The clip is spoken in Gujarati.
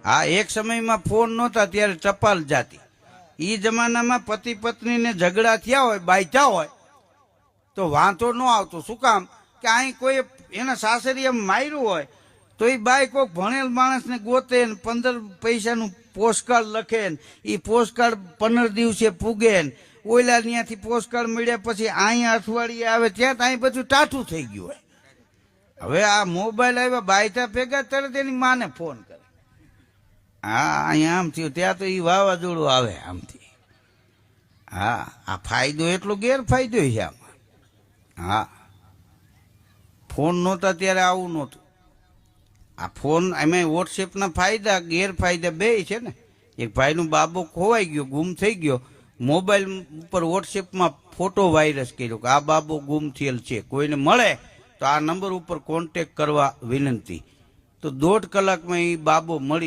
હા, એક સમયમાં ફોન નહોતા ત્યારે ટપાલ જાતી. એ જમાનામાં પતિ પત્નીને ઝઘડા થયા હોય, બાંધ્યા હોય તો વાંધો ન આવતો. શું કામ? કે અહીં કોઈ એના સાસરીએ માર્યું હોય તો એ બાઈ કોઈક ભણેલ માણસને ગોતે ને 15 પૈસાનું પોસ્ટકાર્ડ લખે ને એ પોસ્ટકાર્ડ 15 દિવસે પૂગે ને ઓયલા ત્યાંથી પોસ્ટકાર્ડ મળ્યા પછી અહીંયા અઠવાડિયે આવે ત્યાં અહીં બધું ટાઠું થઈ ગયું હોય. હવે આ મોબાઈલ આવ્યા, બાયતા ભેગા તરત એની માને ફોન કરે, હા અહીંયા આમ થયું, ત્યાં તો એ વાવાઝોડું આવે આમથી. હા, આ ફાયદો એટલો ગેરફાયદો છે આમાં. હા, ફોન નહોતા ત્યારે આવું નહોતું. આ ફોન એમાં વોટ્સએપના ફાયદા ગેરફાયદા બે છે ને. એક ભાઈનું બાબો ખોવાઈ ગયો, ગુમ થઈ ગયો, મોબાઈલ ઉપર વોટ્સએપમાં ફોટો વાયરસ કર્યો કે આ બાબો ગુમ થયેલ છે, કોઈને મળે તો આ નંબર ઉપર કોન્ટેક કરવા વિનંતી. તો 1.5 કલાકમાં એ બાબો મળી